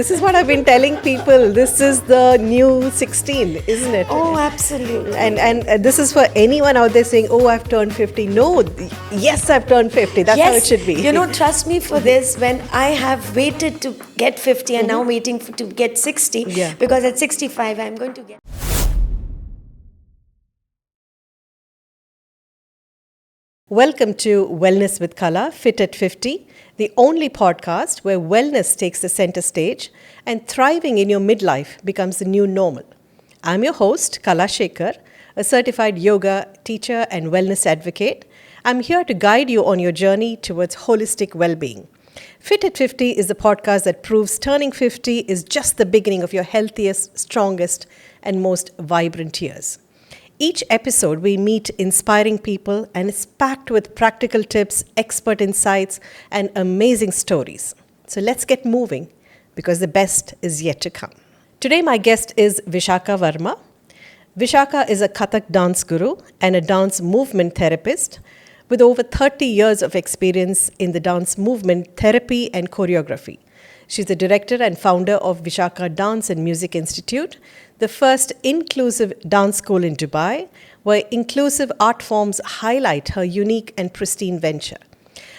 This is what I've been telling people. This is the new 16, isn't it? Oh, absolutely. And this is for anyone out there saying, "Oh, I've turned 50." No, yes, I've turned 50. That's how it should be. Trust me for this. When I have waited to get 50 and now waiting to get 60, Yeah. because at 65 I'm going to get. Welcome to Wellness with Kala, Fit at 50, the only podcast where wellness takes the center stage and thriving in your midlife becomes the new normal. I'm your host, Kala Shekhar, a certified yoga teacher and wellness advocate. I'm here to guide you on your journey towards holistic well-being. Fit at 50 is the podcast that proves turning 50 is just the beginning of your healthiest, strongest, and most vibrant years. Each episode, we meet inspiring people and it's packed with practical tips, expert insights, and amazing stories. So let's get moving because the best is yet to come. Today, my guest is Vishakha Verma. Vishakha is a Kathak dance guru and a dance movement therapist with over 30 years of experience in the dance movement therapy and choreography. She's the director and founder of Vishakha Dance and Music Institute, the first inclusive dance school in Dubai, where inclusive art forms highlight her unique and pristine venture.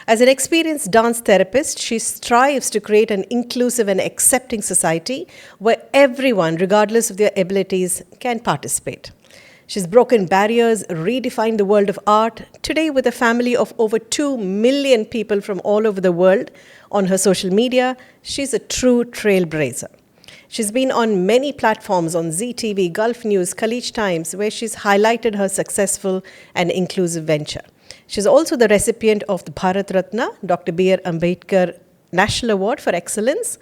As an experienced dance therapist, she strives to create an inclusive and accepting society where everyone, regardless of their abilities, can participate. She's broken barriers, redefined the world of art. Today, with a family of over 2 million people from all over the world on her social media, she's a true trailblazer. She's been on many platforms on ZTV, Gulf News, Khaleej Times, where she's highlighted her successful and inclusive venture. She's also the recipient of the Bharat Ratna, Dr. B.R. Ambedkar National Award for Excellence.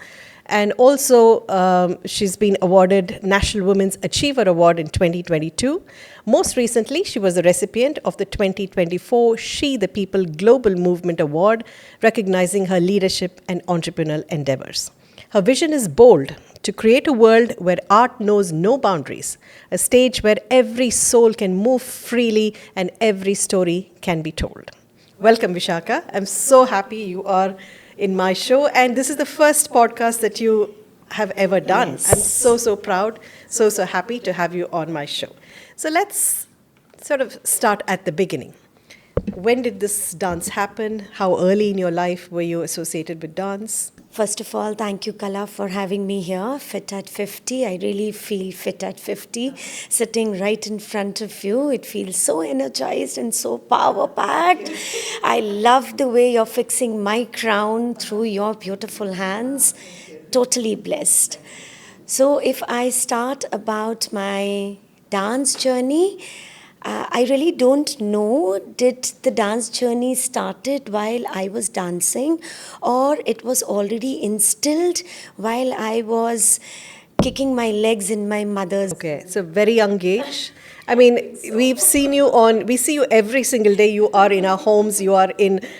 And also, she's been awarded National Women's Achiever Award in 2022. Most recently, she was the recipient of the 2024 She the People Global Movement Award, recognizing her leadership and entrepreneurial endeavors. Her vision is bold, to create a world where art knows no boundaries, a stage where every soul can move freely and every story can be told. Welcome, Vishakha. I'm so happy you are in my show, and this is the first podcast that you have ever done. Yes. I'm so proud, so happy to have you on my show. So let's sort of start at the beginning. When did this dance happen? How early in your life were you associated with dance? First of all, thank you, Kala, for having me here. Fit at 50. I really feel fit at 50. Sitting right in front of you, it feels so energized and so power-packed. I love the way you're fixing my crown through your beautiful hands. Totally blessed. So if I start about my dance journey, I really don't know, did the dance journey started while I was dancing or it was already instilled while I was kicking my legs in my mother's. Okay, so very young age. I mean, we see you every single day. You are in our homes, you are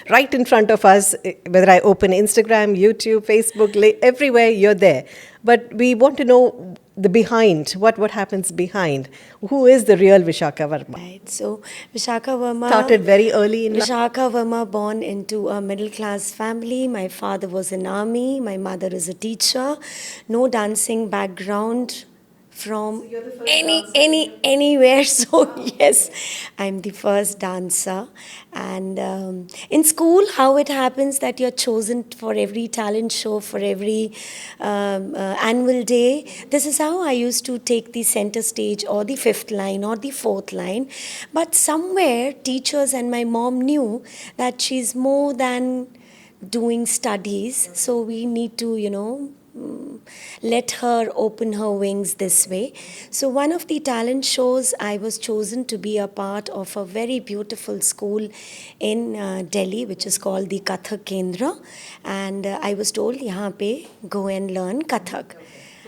right in front of us, whether I open Instagram, YouTube, Facebook, everywhere, you're there. But we want to know the behind, what happens behind. Who is the real Vishakha Verma? Right, so Vishakha Verma Started very early in life. Vishakha Verma, born into a middle class family. My father was in army, my mother is a teacher. No dancing background from anywhere. So yes, I'm the first dancer. And in school, how it happens that you're chosen for every talent show, for every annual day. This is how I used to take the center stage or the fifth line or the fourth line. But somewhere, teachers and my mom knew that she's more than doing studies. So we need to, let her open her wings this way. So one of the talent shows, I was chosen to be a part of a very beautiful school in Delhi, which is called the Kathak Kendra. And I was told, yahan pe go and learn Kathak.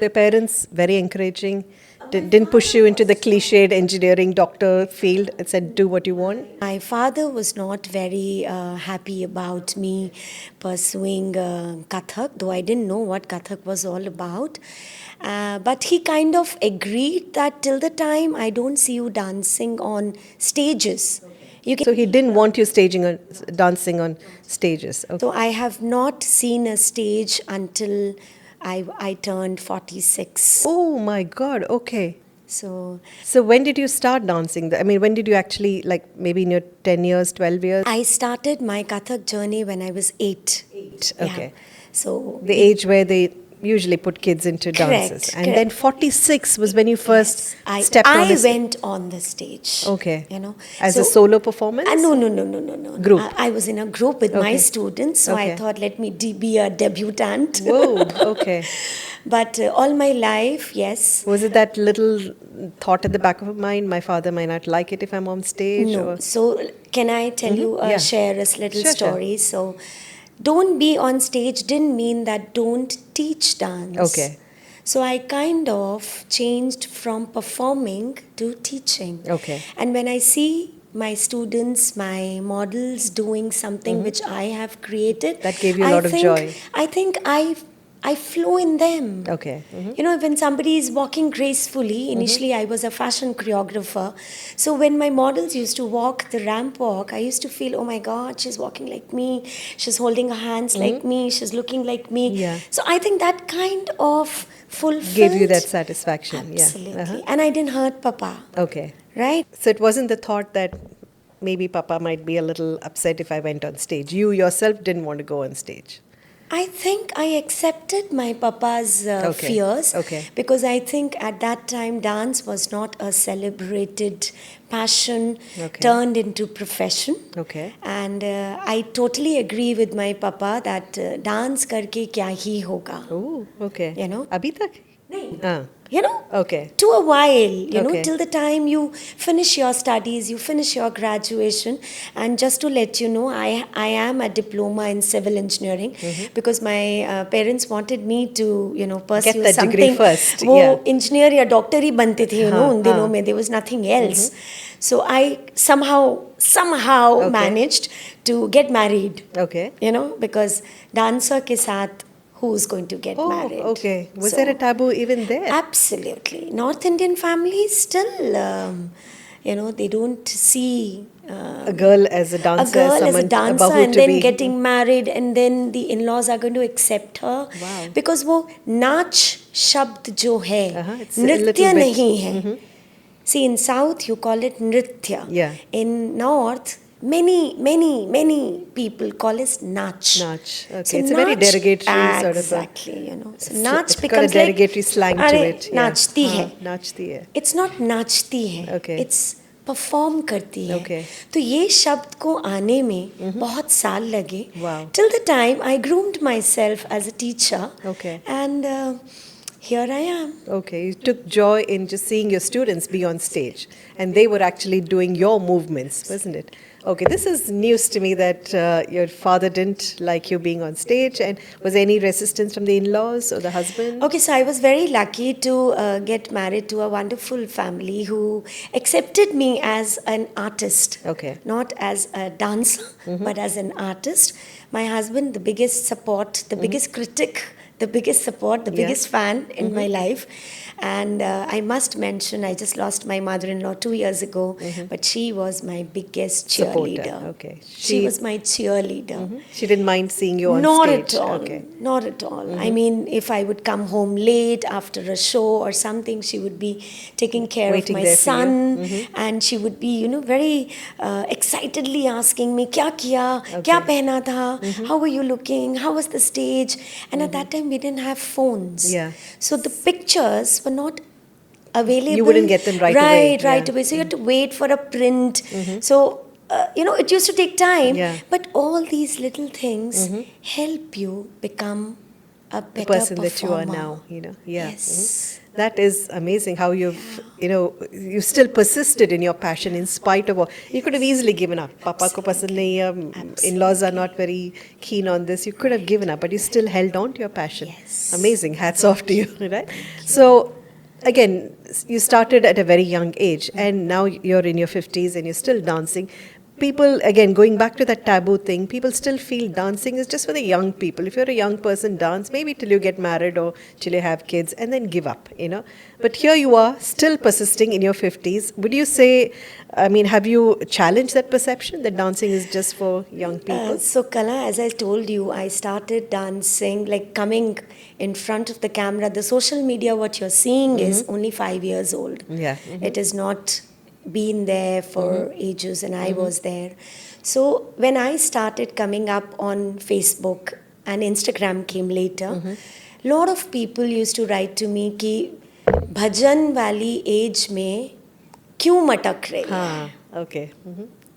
The parents, very encouraging, didn't push you into the cliched engineering doctor field and said, do what you want? My father was not very happy about me pursuing Kathak, though I didn't know what Kathak was all about. But he kind of agreed that till the time I don't see you dancing on stages. So he didn't want you dancing on stages. Okay. So I have not seen a stage until I turned 46. Oh my God. Okay. So So when did you start dancing? I mean, when did you actually, like maybe in your 10 years, 12 years? I started my Kathak journey when I was 8. 8. Yeah. Okay. So The age where they usually put kids into dances. Correct, And then correct. 46 was when you first I stepped on I the stage. went on the stage. Okay. You know. As a solo performance? No. Group. I was in a group with my Okay. students, so I Okay. thought let me be a debutante. Whoa, okay. But all my life, yes. Was it that little thought at the back of your mind, my father might not like it if I'm on stage? No. Or So can I tell you, Yeah. share a little Sure, sure. story? So don't be on stage didn't mean that don't teach dance. Okay. So I kind of changed from performing to teaching. Okay. And when I see my students, my models doing something which I have created, Mm-hmm. That gave you a lot of joy. I think I flow in them. Okay. You know, when somebody is walking gracefully, initially I was a fashion choreographer. So when my models used to walk the ramp walk, I used to feel, oh my God, she's walking like me. She's holding her hands like me. She's looking like me. Yeah. So I think that kind of fulfilled. Gave you that satisfaction. Absolutely. Yeah. Uh-huh. And I didn't hurt Papa, Okay. right? So it wasn't the thought that maybe Papa might be a little upset if I went on stage. You yourself didn't want to go on stage. I think I accepted my papa's Okay. fears Okay. because I think at that time dance was not a celebrated passion Okay. turned into profession. Okay. And I totally agree with my papa that dance karke kya hi hoga. Oh, okay. You know? Abhi tak? Nahi. Ah, You know? okay. To a while, you know, Okay. till the time you finish your studies, you finish your graduation. And just to let you know, I am a diploma in civil engineering because my parents wanted me to, you know, pursue that something. degree first, वो yeah. engineer या doctor ही बनते थे, you know, हाँ, उन दिनों हाँ. में there was nothing else. So I somehow Okay. managed to get married, Okay. you know, because dancer के साथ who's going to get Oh, married? okay. Was So- there a taboo even there? Absolutely. North Indian families still, you know, they don't see A girl as a dancer, a girl as a someone dancer bahu and to then be. getting married and then the in-laws are going to accept her. Wow. Because वो नाच शब्द जो है It's a little नृत्य bit- नहीं है. See, in South you call it nritya. Yeah. In North, many people call it nach. Nach. Okay. It's a very derogatory sort of a- Exactly, you know. So It's nach got a becomes derogatory like, slang to "अरे, it. Yeah. नाचती है." नाचती है. It's not नाचती है. Okay. It's perform करती है. Okay. तो ये शब्द को आने में बहुत साल लगे. Wow. Till the time I groomed myself as a teacher. Okay. And here I am. Okay, you took joy in just seeing your students be on stage, and they were actually doing your movements, wasn't it? Okay, this is news to me that your father didn't like you being on stage. And was there any resistance from the in-laws or the husband? Okay, so I was very lucky to get married to a wonderful family who accepted me as an artist. Okay. Not as a dancer, but as an artist. My husband, the biggest support, the biggest critic, the biggest support, the Yeah. biggest fan in my life. And I must mention, I just lost my mother-in-law 2 years ago, but she was my biggest Supporter, cheerleader. okay. She was my cheerleader. She didn't mind seeing you on Not stage. at all. Okay. Not at all. I mean, if I would come home late after a show or something, she would be taking care Waiting of my there for you. son, and she would be, you know, very excitedly asking me, "Kya kiya? Kya pehna tha? How were you looking? How was the stage?" And at that time, we didn't have phones. Yeah. So the pictures were not available. You wouldn't get them right away. Right Yeah. away. So you had to wait for a print. So, you know, it used to take time. Yeah. But all these little things help you become a better The person that you are performer. now, you know. Yeah. Yes. That is amazing how you've, you know, you still persisted in your passion in spite of all. You could have easily given up. Papa ko pasand nahi hai, in-laws are not very keen on this. You could have given up, but you still held on to your passion. Yes. Amazing. Hats off to you, right? So, again, you started at a very young age, and now you're in your 50s and you're still dancing. people, again, going back to that taboo thing, people still feel dancing is just for the young people. If you're a young person, dance maybe till you get married or till you have kids and then give up, you know. But here you are, still persisting in your 50s. Would you say, I mean, have you challenged that perception that dancing is just for young people? So, Kala, as I told you, I started dancing, like coming in front of the camera. The social media, what you're seeing is only 5 years old. Yeah. It is not been there for ages, and I was there. So, when I started coming up on Facebook and Instagram came later, lot of people used to write to me कि भजन वाली as में क्यों मटक रही है? Ah, okay.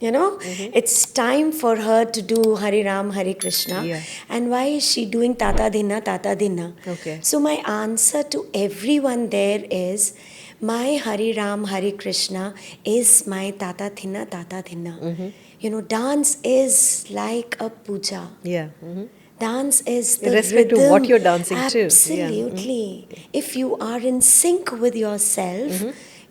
You know, it's time for her to do Hare Ram, Hare Krishna. Yeah. And why is she doing Tata Dinna, Tata Dinna? Okay. So my answer to everyone there is, my Hare Ram, Hare Krishna is my Tata Dinna, Tata Dinna. You know, dance is like a puja. Yeah. Dance is the Irrespective rhythm. of what you're dancing to. Yeah. Absolutely. If you are in sync with yourself,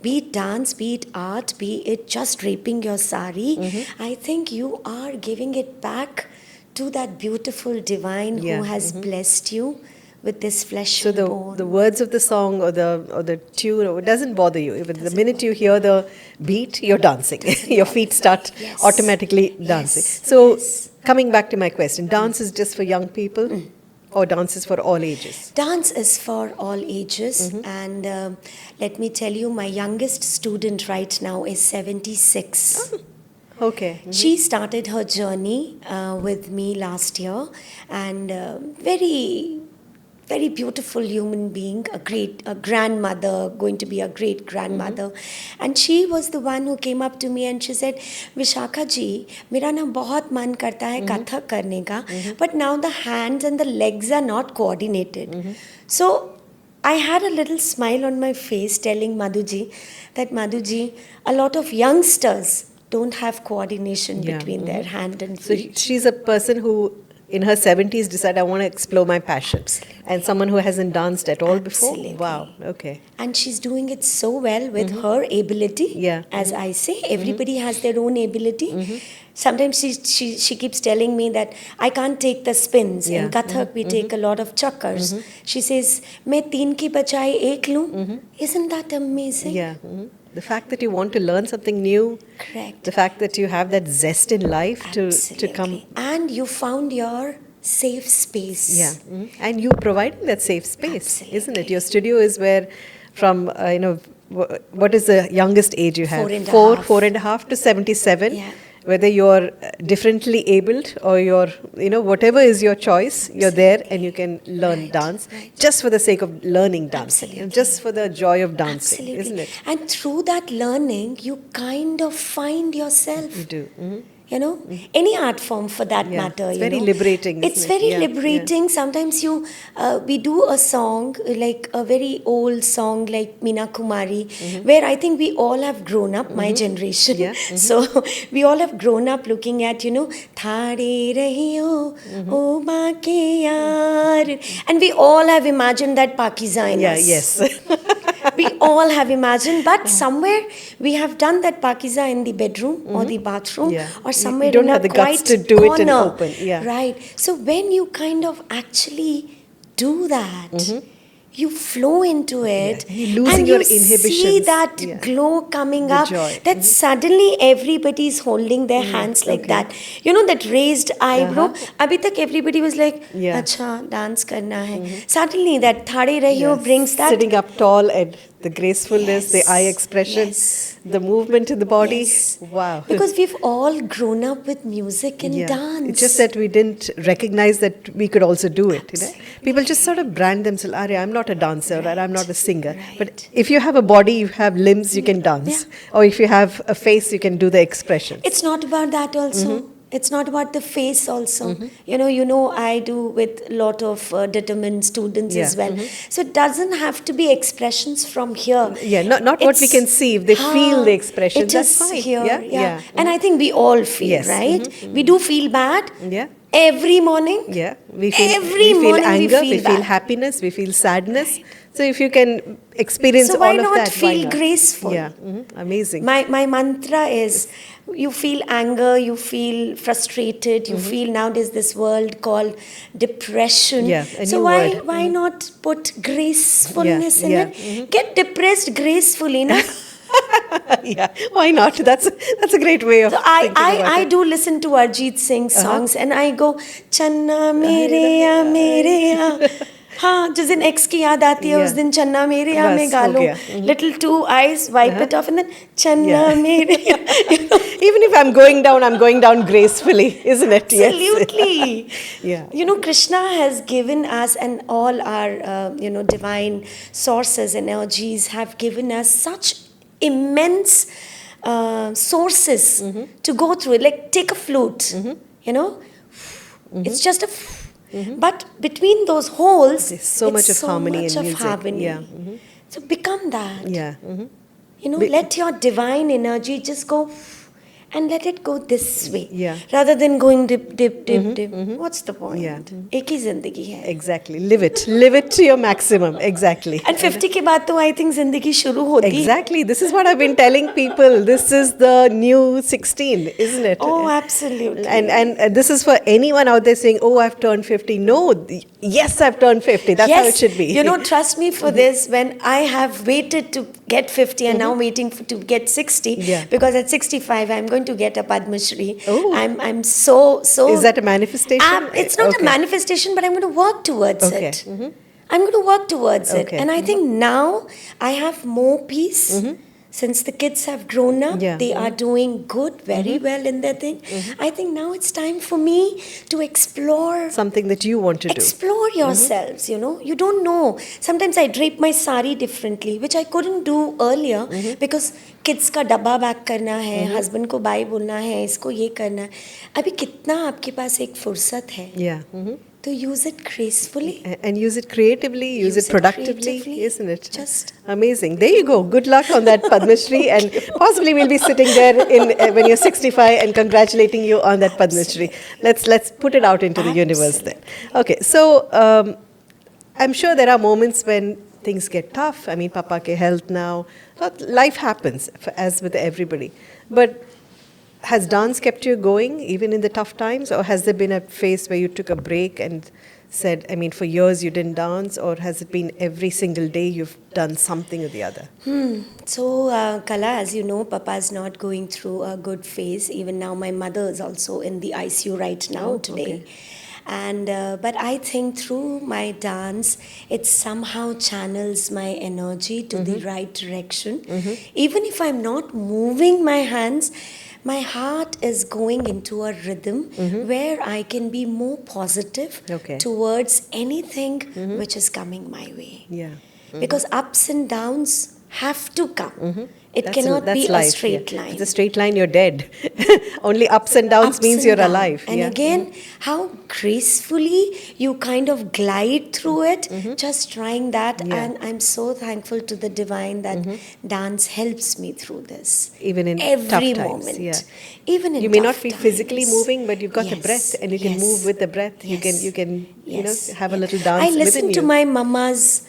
be it dance, be it art, be it just draping your sari, I think you are giving it back to that beautiful divine Yeah. who has blessed you with this flesh So and bone. the words of the song or the tune, or it doesn't bother you. Even the minute you hear the beat, you're dancing. Your feet start Yes. automatically dancing. Yes. So Yes. coming back to my question, dance is just for young people, or dance is for all ages? Dance is for all ages, and let me tell you, my youngest student right now is 76. Okay. She started her journey with me last year, and very beautiful human being, a grandmother, going to be a great grandmother. And she was the one who came up to me and she said, Vishakha ji, मेरा ना बहुत मन करता है कथक करने का, but now the hands and the legs are not coordinated. So I had a little smile on my face telling Madhuji that Madhuji, a lot of youngsters don't have coordination Yeah. between their hand and So feet. she's a person who, in her 70s, decided, I want to explore my passion. Absolutely. And someone who hasn't danced at all before? Absolutely. Wow, okay. And she's doing it so well with her ability. Yeah. As I say, everybody has their own ability. Sometimes she keeps telling me that I can't take the spins. Yeah. In Kathak, we take a lot of chakkars. She says, मैं तीन की बजाय एक लूँ. Isn't that amazing? Yeah. The fact that you want to learn something new, Correct. the fact that you have that zest in life to come. Absolutely. And you found your safe space. Yeah. And you providing that safe space, isn't it? Absolutely. Your studio is where, from, what is the youngest age you have? 4.5. 4.5 to 77. Yeah. Whether you're differently abled or you're, whatever is your choice, you're there and you can learn Right, dance right. just for the sake of learning dancing, Absolutely. just for the joy of dancing, Absolutely. isn't it? And through that learning, you kind of find yourself. You do. You know, any art form for that Yeah, matter. it's you very know. liberating, It's isn't it? very Yeah, liberating. Sometimes we do a song, like a very old song like Meena Kumari, where I think we all have grown up, my generation. Yeah, So we all have grown up looking at, Thade rahiyo, o baake yaar. And we all have imagined that Pakiza in Yeah, us. yes. We all have imagined, but somewhere we have done that Pakiza in the bedroom or the bathroom Yeah. or You somewhere don't in have a the guts quiet to do it in corner. open, yeah. Right. So when you kind of actually do that, you flow into it, Yeah. You're losing and your you see inhibitions. that Yeah. glow coming The up. joy. That suddenly everybody's holding their hands like okay. that. That raised eyebrow. Abhi tak everybody was like, Yeah. "Acha, dance karna hai." Suddenly that thade rahiyo Yes. brings that. Sitting up tall and the gracefulness, the Yes, eye expression, yes. the movement in the body. Yes. Wow. Because we've all grown up with music and Yeah. dance. It's just that we didn't recognize that we could also do it. People just sort of brand themselves, Arya, I'm not a dancer or I'm not a singer. But Right. if you have a body, you have limbs, you can dance. Or if you have a face, you can do the expressions. It's not about that also. It's not about the face also. I do with a lot of determined students Yeah. as well. So it doesn't have to be expressions from here. Yeah, not what we It's- can see. If they feel the expression, it that's is fine. here. Yeah, yeah. And I think we all feel, Yes. right? We do feel bad. Yeah. Every morning. Yeah, Every we feel morning we anger, feel we feel that. happiness, we feel sadness. So if you can experience So why all of not that, why feel not? graceful? Yeah, amazing. My mantra is you feel anger, you feel frustrated, you feel now there's this world called depression. Yeah, a So new word. why not put gracefulness in Yeah. it? Get depressed gracefully, na? Yeah, why not? That's a great way of So thinking about I it. do listen to Arjit Singh songs and I go चन्ना मेरे या हाँ जिस दिन x की याद आती है उस Yeah. दिन चन्ना मेरे या में बस गा हो लो गया. little two eyes wipe it off and then चन्ना Yeah. मेरे you know. Even if I'm going down gracefully, isn't it? Yes. Absolutely. Yeah. You know, Krishna has given us, and all our, divine sources, energies have given us such immense sources to go through. Like, take a flute, you know, it's just a. But between those holes, There's so it's much of so harmony much in of music. harmony. Yeah. So become that. Yeah. You know, Be- let your divine energy just go and let it go this way. Yeah. Rather than going dip, dip, dip, dip. What's the point? Yeah. एक ही जिंदगी है. Exactly. Live it to your maximum. Exactly. And 50 के बाद तो I think जिंदगी शुरू होती है. Exactly. This is what I've been telling people. This is the new 16, isn't it? Oh, absolutely. And this is for anyone out there saying, "Oh, I've turned 50." No, yes, I've turned 50. That's how it should be. You know, trust me for this, when I have waited to get 50 and now waiting to get 60, Yeah. because at 65 I'm going to get a Padma Shri. Oh. I'm so. Is that a manifestation? It's not Okay. a manifestation, but I'm going to work towards Okay. it. I'm going to work towards it. Okay. And I think now I have more peace. Since the kids have grown up, Yeah. they are doing good, very well in their thing. I think now it's time for me to explore. Something that you want to do. Explore yourselves, you know. You don't know. Sometimes I drape my sari differently, which I couldn't do earlier because kids का डब्बा pack करना है, husband को bye बोलना है, इसको ये करना है. अभी कितना आपके पास एक फुर्सत है. Yeah. तो use it gracefully. And use it creatively, use it productively, creatively. isn't it? Just Amazing. There you go. Good luck on that Padma Shri, and possibly we'll be sitting there when you're 65 and congratulating you on that Padma Shri. Let's put it out into the universe then. Okay, so I'm sure there are moments when things get tough. I mean, Papa ke health now. But life happens, as with everybody. But has dance kept you going even in the tough times, or has there been a phase where you took a break and said, I mean, for years you didn't dance, or has it been every single day you've done something or the other? So, Kala, as you know, Papa is not going through a good phase. Even now, my mother is also in the ICU right now today. Okay. And but I think through my dance, it somehow channels my energy to the right direction. Even if I'm not moving my hands, my heart is going into a rhythm where I can be more positive Okay. towards anything which is coming my way. Yeah. Because ups and downs have to come. It That's cannot that's be life, a straight yeah. line. If it's a straight line, you're dead. Only ups and downs Ups means and you're down. alive. And yeah. again, how gracefully you kind of glide through it, just trying that. Yeah. And I'm so thankful to the divine that dance helps me through this. Even in Every tough times, moment. yeah. Even in You may not tough be physically times. moving, but you've got a Yes, breath, and you can yes, move with the breath. You yes, can yes, have a yeah. little dance I within listen you. to my mama's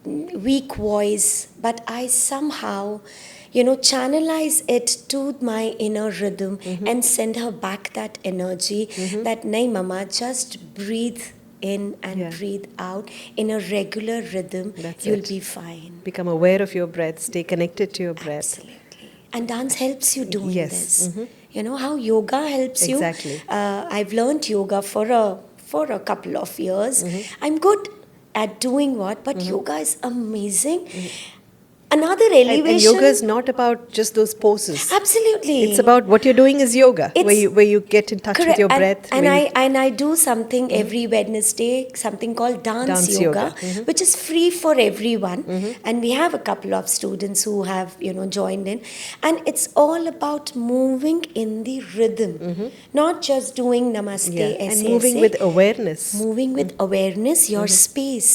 weak voice, but I somehow, channelize it to my inner rhythm and send her back that energy that, nahi mama, just breathe in and Yeah. breathe out in a regular rhythm. That's You'll it. be fine. Become aware of your breath. Stay connected to your breath. Absolutely. And dance helps you doing Yes. this. You know how yoga helps you? Exactly. I've learned yoga for a couple of years. I'm good at doing what, but yoga is amazing. Another elevation. And yoga is not about just those poses. Absolutely. It's about what you're doing is yoga, where you get in touch with Correct. your breath. And where you- I do something every Wednesday, something called dance yoga, yoga. which is free for everyone. And we have a couple of students who have joined in, and it's all about moving in the rhythm, not just doing namaste, yeah. aise, And moving aise. with awareness. Moving with awareness, your space.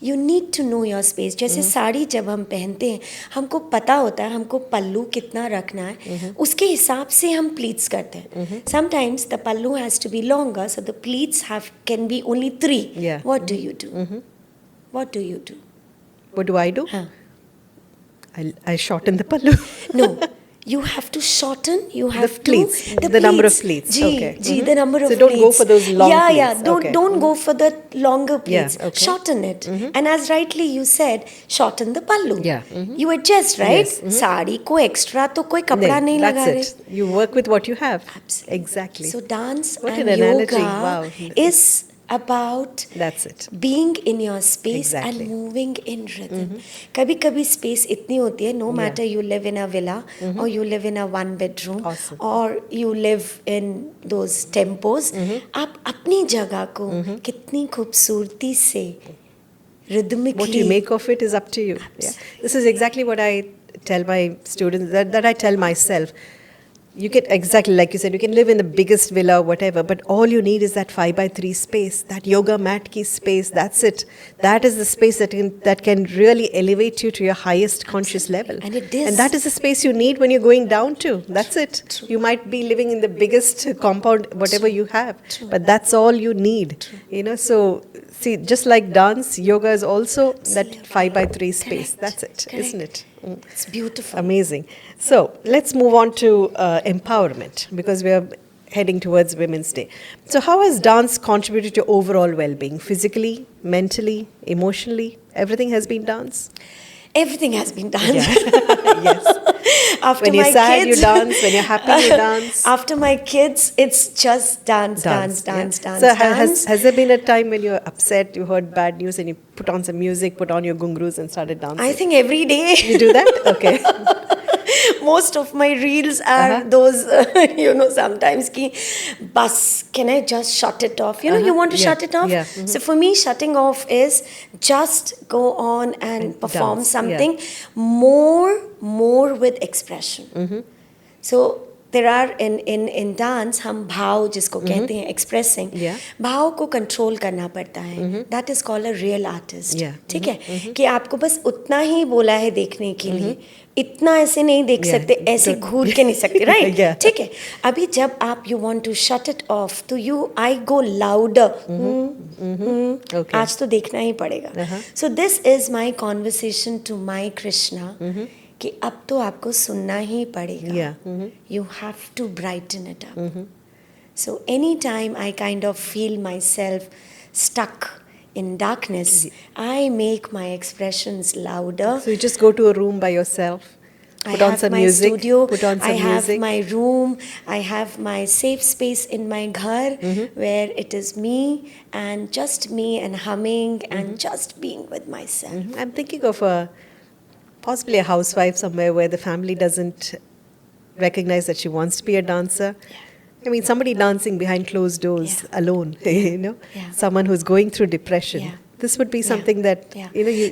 You need to know your space. जैसे साड़ी जब हम पहनते हैं हमको पता होता है हमको पल्लू कितना रखना है उसके हिसाब से हम pleats करते हैं. Sometimes the pallu has to be longer, so the pleats can be only 3. Yeah. What do you do? What do you do? What do I do? Huh. I shorten the pallu. No, you have to shorten. You have pleats, to the number of pleats. Ji, Okay. ji, the number of So don't pleats. go for those long yeah, pleats. Yeah, don't go for the longer pleats. Yeah, okay. Shorten it. And as rightly you said, shorten the pallu. Yeah. You adjust, right? Yes. Sari को extra तो कोई कपड़ा नहीं लगा रहे. That's it. You work with what you have. Absolutely. Exactly. So dance What and an analogy. yoga Wow. is about That's it. being in your space Exactly. and moving in rhythm. कभी कभी space इतनी होती है, no matter you live in a villa or you live in a one bedroom Awesome. or you live in those tempos, आप अपनी जगह को कितनी खूबसूरती से rhythmically What you make of it is up to you. Yeah. This is exactly what I tell my students, that I tell myself. You can, exactly like you said, you can live in the biggest villa or whatever, but all you need is that 5x3 space, that yoga mat ki space. That's it. That is the space that can really elevate you to your highest conscious level. And it is. And that is the space you need when you're going down to. That's it. True. You might be living in the biggest compound, whatever you have, but that's all you need. You know, so see, just like dance, yoga is also that 5x3 space. Correct. That's it, Correct. isn't it? It's beautiful. Amazing. So let's move on to empowerment, because we are heading towards Women's Day. So how has dance contributed to overall well-being, physically, mentally, emotionally? Everything has been dance? Everything has been done. Yes. After When you're my sad, kids, you dance. When you're happy, you dance. After my kids, it's just dance. Yeah. So has there been a time when you're upset, you heard bad news, and you put on some music, put on your gungrus and started dancing? I think every day. You do that? Okay. Most of my reels are those, sometimes ki, bus, can I just shut it off? You want to Yeah. shut it off? Yeah. So for me, shutting off is just go on and perform dance. something more with expression. So there are in dance हम भाव जिसको कहते हैं expressing, Yeah. भाव को control करना पड़ता है. That is called a real artist. Yeah. ठीक है कि आपको बस उतना ही बोला है देखने के लिए, इतना ऐसे नहीं देख Yeah. सकते, ऐसे घूर के नहीं सकते, right? Yeah. ठीक है. अभी जब आप you want to shut it off, तो I go louder. Okay. आज तो देखना ही पड़ेगा. So this is my conversation to my Krishna. कि अब तो आपको सुनना ही पड़ेगा. Yeah. You have to brighten it up. So anytime I kind of feel myself stuck in darkness, I make my expressions louder. So you just go to a room by yourself, put I on have some my music, studio, put on some I have music. my room, I have my safe space in my ghar where it is me and humming and just being with myself. I'm thinking of possibly a housewife somewhere where the family doesn't recognize that she wants to be a dancer. I mean, somebody dancing behind closed doors alone, Yeah. someone who's going through depression. Yeah. This would be something that,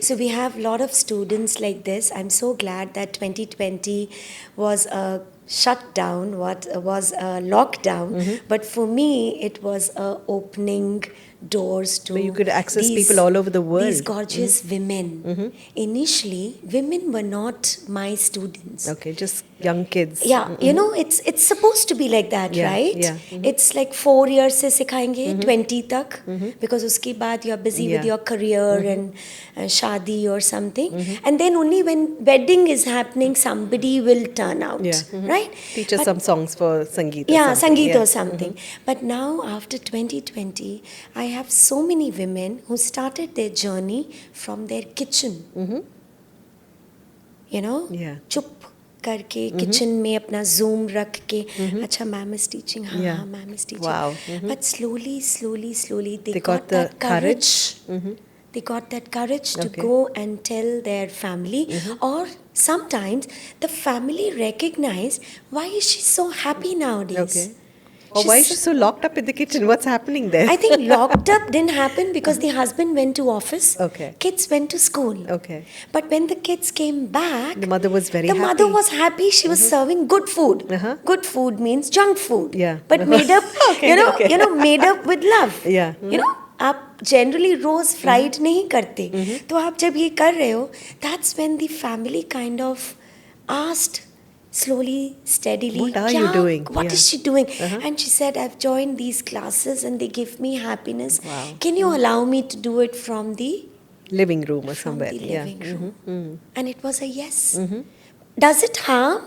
So we have a lot of students like this. I'm so glad that 2020 was a shutdown, was a lockdown. But for me, it was a opening doors to where you could access people all over the world. These gorgeous women. Initially, women were not my students. Okay, just young kids. Yeah, it's supposed to be like that, Yeah, right? yeah. It's like 4 years से सिखाएंगे 20 तक, because उसके बाद you are busy with your career and शादी or something, and then only when wedding is happening, somebody will turn out, right? Teach us some songs for Sangeet. Yeah, Sangeet or Yeah. something. But now, after 2020, I have so many women who started their journey from their kitchen. Yeah. चुप करके kitchen में अपना zoom रख के, अच्छा ma'am is teaching, हाँ ma'am is teaching. Wow. But slowly they They got got the that courage. They got that courage to Okay. go and tell their family, or sometimes the family recognize, why is she so happy nowadays? Okay. Or why is she so locked up in the kitchen? What's happening there? I think locked up didn't happen because the husband went to office. Okay. Kids went to school. Okay. But when the kids came back, The mother was very the happy. mother was happy. She was serving good food. Good food means junk food. Yeah. But made up, Okay, okay. made up with love. Yeah. आप generally रोज fried नहीं करते, तो आप जब ये कर रहे हो, that's when the family kind of asked slowly, steadily, What are you doing? What Yeah. is she doing? And she said, I've joined these classes and they give me happiness. Wow. Can you allow me to do it from the Living room or from somewhere. the Yeah. living room? And it was a yes. Mm-hmm. Does it harm?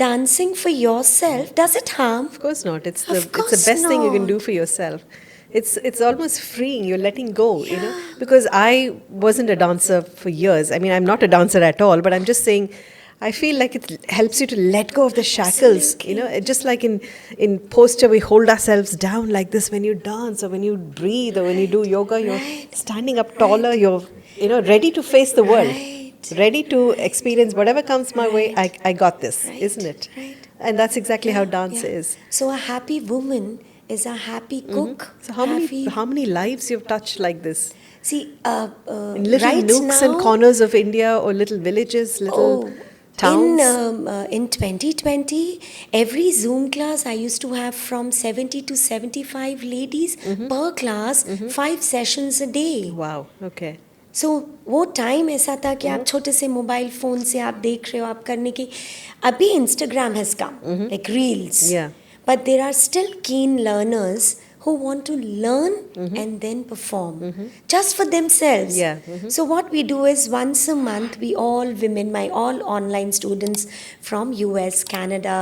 Dancing for yourself, does it harm? Of course not. It's Of the course best thing you can do not. for yourself. It's almost freeing. You're letting go, you know. Because I wasn't a dancer for years. I mean, I'm not a dancer at all. But I'm just saying, I feel like it helps you to let go of the shackles. You know, just like in posture, we hold ourselves down like this when you dance or when you breathe or when you do yoga. You're Right. standing up taller. You're ready to face the world. Right. Ready to experience whatever comes my way. I got this, Right. isn't it? Right. And that's exactly how dance Yeah. is. So a happy woman is a happy cook. So how happy, many lives you've touched like this? See, In little right nooks now, and corners of India or little villages, little towns? In 2020, every Zoom class I used to have from 70 to 75 ladies per class, 5 sessions a day. Wow, okay. सो वो time ऐसा था कि आप छोटे से mobile phone से आप देख रहे हो, आप करने की, अभी Instagram has come, like reels, Yeah. But there are still keen learners who want to learn and then perform just for themselves. Yeah. So what we do is once a month, we all women, my all online students from US, Canada,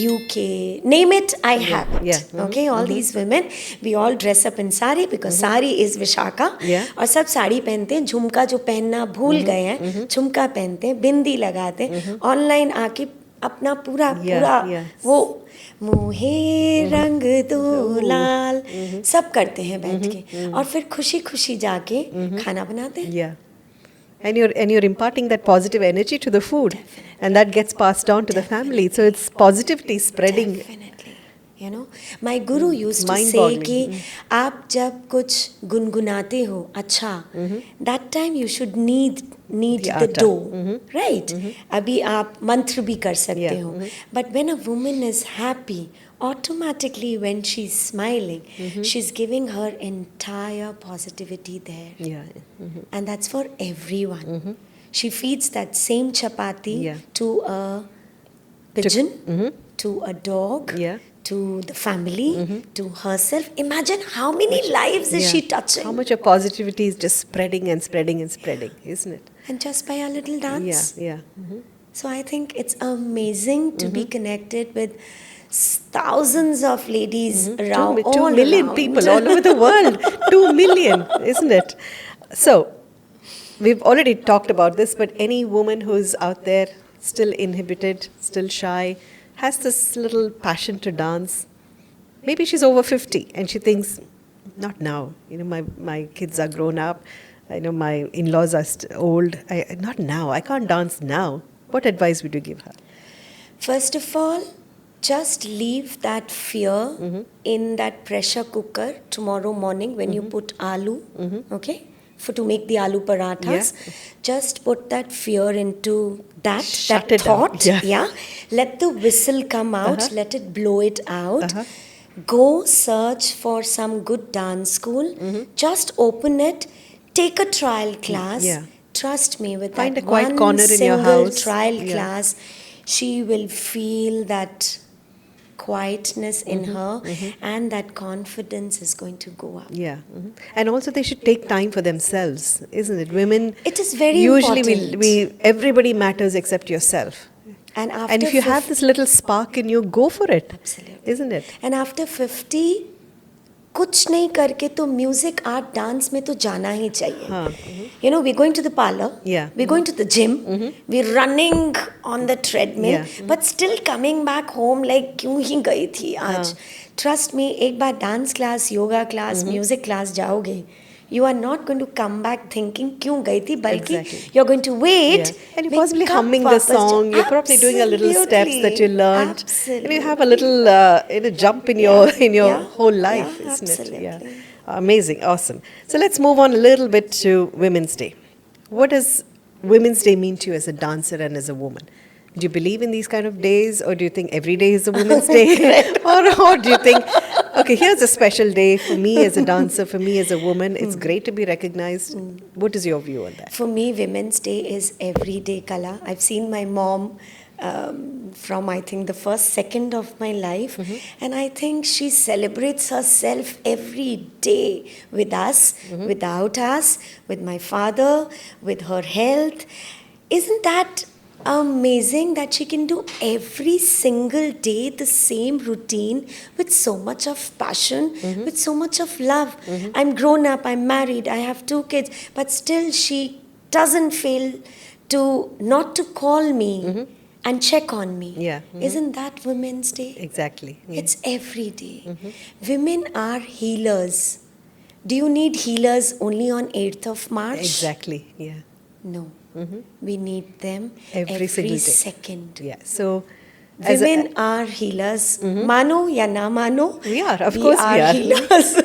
UK, name it, I have it. Yeah. Okay, all these women, we all dress up in sari because sari is Vishaka. Yeah. और सब साड़ी पहनते हैं, झुमका जो पहनना भूल गए हैं, झुमका पहनते हैं, बिंदी लगाते हैं, ऑनलाइन आके अपना पूरा yes. वो मुहे रंग दो लाल सब करते हैं बैठ के, और फिर खुशी खुशी जाके खाना बनाते हैं. Yeah. And you're imparting that positive energy to the food. And that gets passed on to the family. So it's positivity spreading. Definitely. You know, my guru used to say Mind-boggling. कि आप जब कुछ गुनगुनाते हो अच्छा, that time you should knead The the atta. dough, right? अभी आप मंत्र भी कर सकते Yeah. हो. But when a woman is happy, automatically when she's smiling, she's giving her entire positivity there. Yeah. And that's for everyone. She feeds that same chapati Yeah. to a pigeon, to a dog, Yeah. to the family, to herself. Imagine how many lives is Yeah. she touching? How much of positivity is just spreading and spreading and spreading, isn't it? And just by a little dance. Yeah. So I think it's amazing to be connected with thousands of ladies around, 2 all million around. people all over the world. 2 million, isn't it? So, we've already talked about this, but any woman who's out there still inhibited, still shy, has this little passion to dance. Maybe she's over 50 and she thinks, not now. You know, my kids are grown up. I know my in-laws are old. Not now. I can't dance now. What advice would you give her? First of all, just leave that fear in that pressure cooker tomorrow morning when you put aloo, okay, to make the aloo parathas. Just put that fear into Shut that it down. thought. Yeah. Let the whistle come out. Let it blow it out. Go search for some good dance school. Just open it. Take a trial class. Yeah. Trust me, with Find that a quiet one corner in your single house. trial Yeah. class, she will feel that quietness in her, and that confidence is going to go up. Yeah. And also they should take time for themselves, isn't it? Women It is very usually important. we everybody matters except yourself. And after And if you have this little spark in you, go for it. Absolutely. Isn't it? And after 50, कुछ नहीं करके तो music art dance में तो जाना ही चाहिए. You know, we're going to the parlor, Yeah. we're going to the gym, we're running on the treadmill, Yeah. but still coming back home like क्यों ही गई थी आज. Trust me, एक बार dance class, yoga class, music class जाओगे, you are not going to come back thinking क्यों गई थी, बल्कि Exactly. you're going to wait. Yeah. And you're मैं possibly कब humming the वापस song. You're probably doing a little steps that you learned. And you have a little jump in your Yeah. whole life, Yeah, isn't absolutely. it? Yeah. Amazing, awesome. So let's move on a little bit to Women's Day. What does Women's Day mean to you as a dancer and as a woman? Do you believe in these kind of days, or do you think every day is a Women's Day? or do you think, Okay, here's a special day for me as a dancer, for me as a woman. It's great to be recognized. What is your view on that? For me, Women's Day is everyday Kala. I've seen my mom from, I think, the first second of my life, and I think she celebrates herself every day with us, without us, with my father, with her health. Isn't that amazing that she can do every single day the same routine with so much of passion, with so much of love? I'm grown up, I'm married, I have 2 kids, but still she doesn't fail to not to call me and check on me. Yeah. Isn't that Women's Day? Exactly. Yeah. It's every day. Women are healers. Do you need healers only on 8th of March? Exactly. Yeah. No. We need them Every single day. second. Yeah. So, as Women are healers. Mano ya na mano. we are, of course, we are. healers.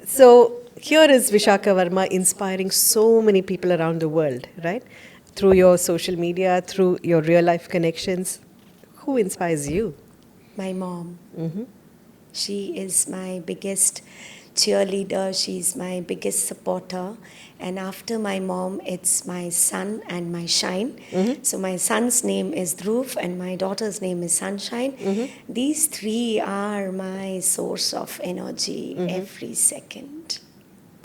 So here is Vishaka Verma inspiring so many people around the world, right? Through your social media, through your real life connections. Who inspires you? My mom. She is my biggest cheerleader. She's my biggest supporter. And after my mom, it's my son and my shine. So my son's name is Dhruv and my daughter's name is Sunshine. These 3 are my source of energy every second.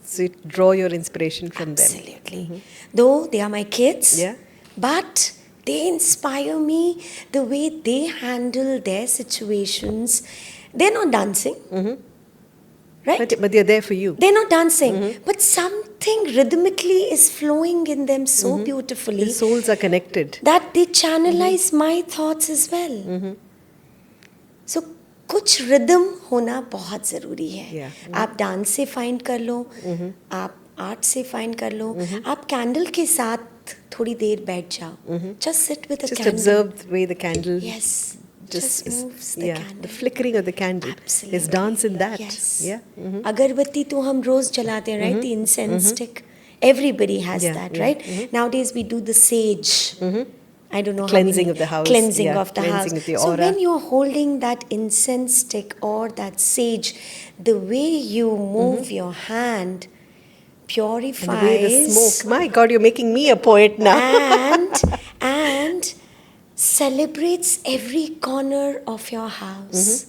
So you draw your inspiration from them. Absolutely. Though they are my kids, Yeah. but they inspire me the way they handle their situations. They're not dancing, right? But they're there for you. They're not dancing, but something rhythmically is flowing in them so beautifully The souls are connected. that they channelize my thoughts as well. So कुछ rhythm होना बहुत ज़रूरी है. Yeah. आप dance से find कर लो, आप art से फाइंड कर लो, आप कैंडल के साथ थोड़ी देर बैठ जाओ. Just sit with a Just candle. observe the way the candle Yes. Just is- moves the yeah, candle. the flickering of the candle. Absolutely. There's dance in that. Yes. Yeah. अगरबत्ती तो हम रोज जलाते हैं, right? The incense stick. Everybody has Yeah, that, yeah. right? Nowadays we do the sage. I don't know Cleansing how many. of the house. Cleansing Yeah, of the cleansing house. of the So aura. when you're holding that incense stick or that sage, the way you move your hand purifies. And the way the smoke. My God, you're making me a poet now. and celebrates every corner of your house.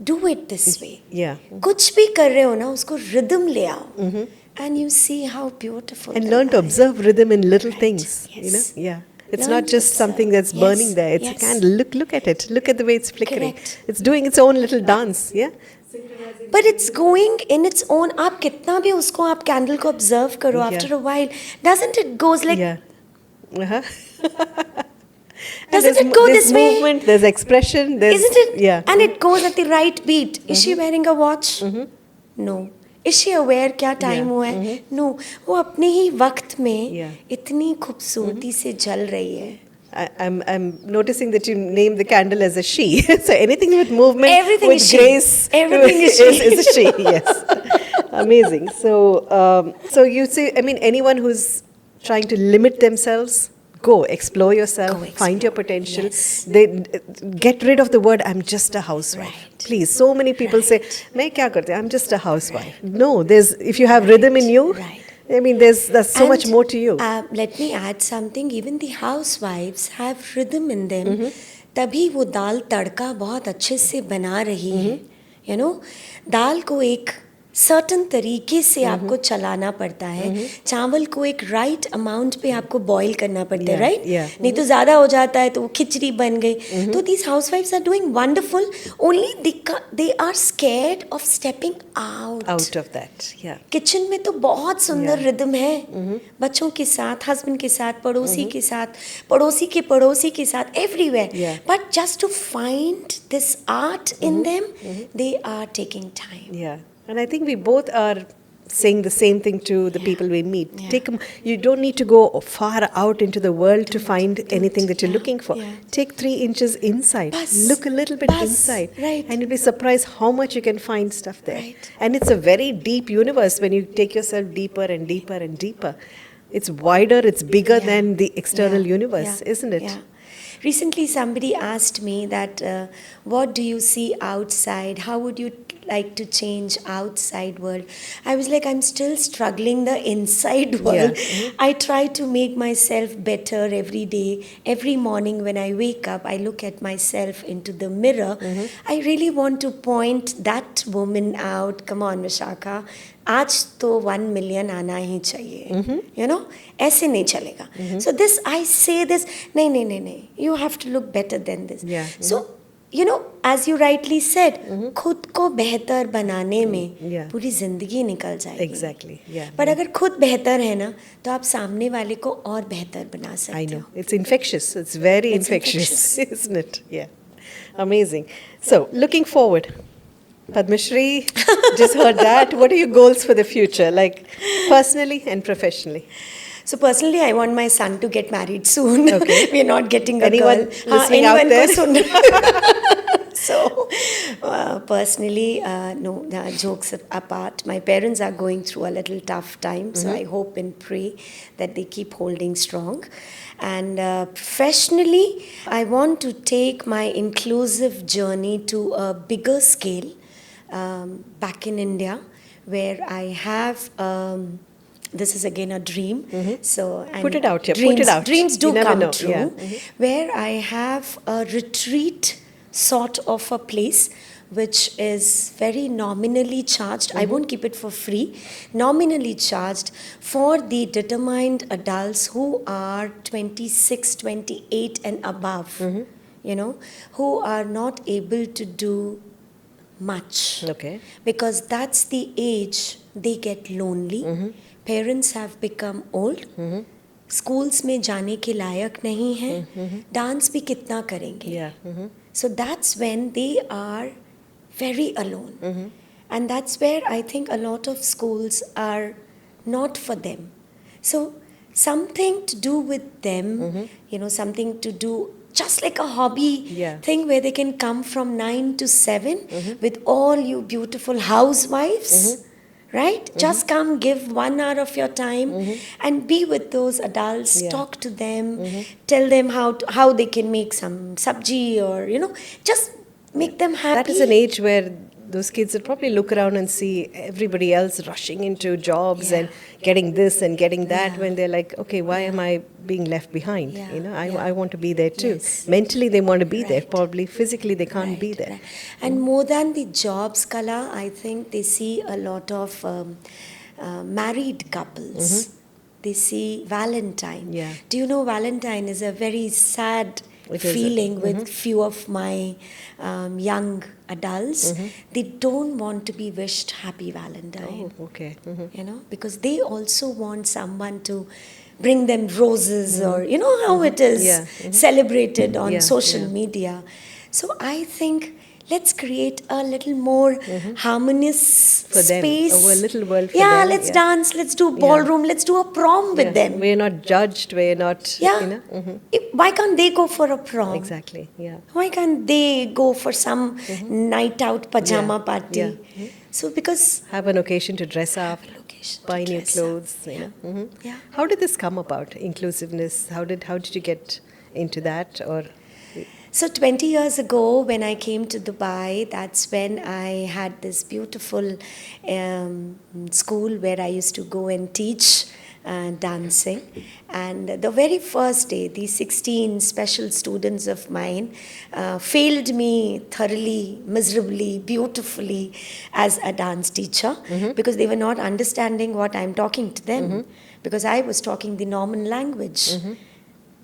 Do it this way. Yeah. कुछ भी कर रहे हो ना, उसको rhythm ले आओ. And you see how beautiful. And the learn to life- observe rhythm in little Right, things. yes. You know? Yeah. It's Learn not to just observe. something that's Yes, burning there. It's yes. a candle. Look at it. Look at the way it's flickering. Correct. It's doing its own little dance. Yeah. But it's going in its own. आप कितना भी उसको आप candle को observe करो, Yeah. after a while, doesn't it goes like? Yeah. Uh-huh. Doesn't it go there's this way? movement, there's expression, there's Isn't it? Yeah. And it goes at the right beat. Is she wearing a watch? No. Is she aware क्या time हुआ है? No. वो अपने ही वक्त में Yeah. इतनी खूबसूरती से जल रही है. I'm noticing that you name the candle as a she. So anything with movement, Everything with is she. grace, Everything is she. is a she. Yes, amazing. So you say, I mean, anyone who's trying to limit themselves, go explore yourself, Go find your explore, potential. yes. They get rid of the word "I'm just a housewife." Right. Please, so many people say, "मैं क्या करती हूँ? I'm just a housewife." No, there's if you have rhythm in you. Right. I mean, there's so much And, more to you. Let me add something. Even the housewives have rhythm in them. तभी वो दाल तड़का बहुत अच्छे से बना रही है. You know, दाल को एक सर्टन तरीके से आपको चलाना पड़ता है. चावल को एक राइट अमाउंट पे आपको बॉईल करना पड़ता है, Yeah, राइट? yeah. नहीं तो ज़्यादा हो जाता है तो वो खिचड़ी बन गई. तो these housewives are doing wonderful. Only they are scared of stepping out. Out of that, yeah. Kitchen में तो बहुत सुंदर Yeah. रिदम है. बच्चों के साथ, हस्बैंड के साथ, पड़ोसी के साथ, पड़ोसी के साथ, everywhere. Yeah. But just to find this art in them, they are taking time. Yeah, and I think we both are saying the same thing to the people we meet. Yeah. You don't need to go far out into the world to find anything that you're Yeah, looking for. yeah. Take 3 inches inside. Bas, Look a little bit bas, inside. right. And you'll be surprised how much you can find stuff there. Right. And it's a very deep universe when you take yourself deeper and deeper and deeper. It's wider, it's bigger Yeah. than the external Yeah, universe, yeah, isn't it? yeah. Recently, somebody asked me that, what do you see outside? How would you like to change outside world? I was like, I'm still struggling the inside world. I try to make myself better every day. Every morning when I wake up, I look at myself into the mirror. I really want to point that woman out. Come on, Vishakha. आज तो 1 million आना ही चाहिए, you know, ऐसे नहीं चलेगा. So this, I say this, नहीं, you have to look better than this. Yeah. So, you know, as you rightly said, खुद को बेहतर बनाने में Yeah. पूरी जिंदगी निकल जाएगी. Exactly. Yeah. पर अगर खुद बेहतर है ना, तो आप सामने वाले को और बेहतर बना सकते I हो. know. It's infectious. It's very It's infectious, isn't it? Yeah. Amazing. So, looking forward. Padmashri, just heard that. What are your goals for the future, like personally and professionally? So personally, I want my son to get married soon. Okay. We are not getting a Anyone girl. listening out there? को सुन- So, personally, no, jokes apart, my parents are going through a little tough time. So I hope and pray that they keep holding strong. And professionally, I want to take my inclusive journey to a bigger scale back in India, where I have. This is again a dream. So Put it out here. Dreams, Put it out. Dreams do You never come know. true. Yeah. Where I have a retreat sort of a place which is very nominally charged. I won't keep it for free. Nominally charged for the determined adults who are 26, 28 and above. You know, who are not able to do much. Okay. Because that's the age they get lonely. Parents have become old. Schools में जाने के लायक नहीं हैं. Dance भी कितना करेंगे. Yeah. So that's when they are very alone. And that's where I think a lot of schools are not for them. So something to do with them, you know, something to do just like a hobby Yeah. thing where they can come from 9 to 7 with all you beautiful housewives. Right? Just come, give 1 hour of your time and be with those adults, Yeah. talk to them, tell them how they can make some sabji or, you know, just make them happy. That is an age where those kids would probably look around and see everybody else rushing into jobs Yeah. and getting this and getting that Yeah. when they're like, okay, why am I being left behind? Yeah, You know, yeah. I want to be there too. Yes. Mentally, they want to be there. Right. Probably physically, they can't be there. Right. And more than the jobs, Kala, I think they see a lot of married couples. They see Valentine. Yeah. Do you know Valentine is a very sad It is. feeling with few of my young adults. They don't want to be wished happy Valentine. Oh, okay. You know, because they also want someone to bring them roses or, you know how it is Yeah. celebrated on Yeah, social yeah. media. So I think let's create a little more harmonious For them, space. a little world for yeah, them, let's yeah. dance, let's do ballroom, let's do a prom with Yeah. them. We're not judged. We're not, Yeah. you know. Why can't they go for a prom? Exactly. Yeah. Why can't they go for some night out pajama Yeah, party? yeah. So because Have an occasion to dress up, location to buy new dress up. clothes. You know. Yeah. How did this come about? Inclusiveness. How did you get into that? Or So 20 years ago, when I came to Dubai, that's when I had this beautiful school where I used to go and teach dancing. And the very first day, these 16 special students of mine failed me thoroughly, miserably, beautifully as a dance teacher because they were not understanding what I'm talking to them because I was talking the normal language.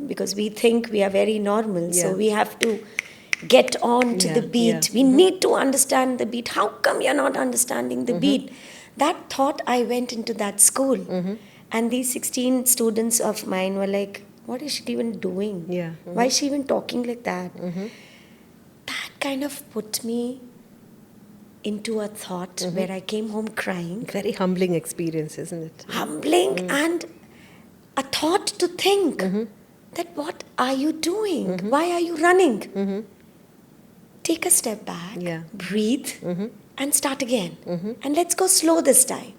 Because we think we are very normal, so Yeah. we have to get on to Yeah, the beat. yeah. We need to understand the beat. How come you're not understanding the beat? That thought, I went into that school, and these 16 students of mine were like, "What is she even doing? Yeah. Why is she even talking like that?" That kind of put me into a thought where I came home crying, very humbling experience, isn't it? humbling, and a thought to think that what are you doing? Why are you running? Take a step back, Yeah. breathe, and start again. And let's go slow this time.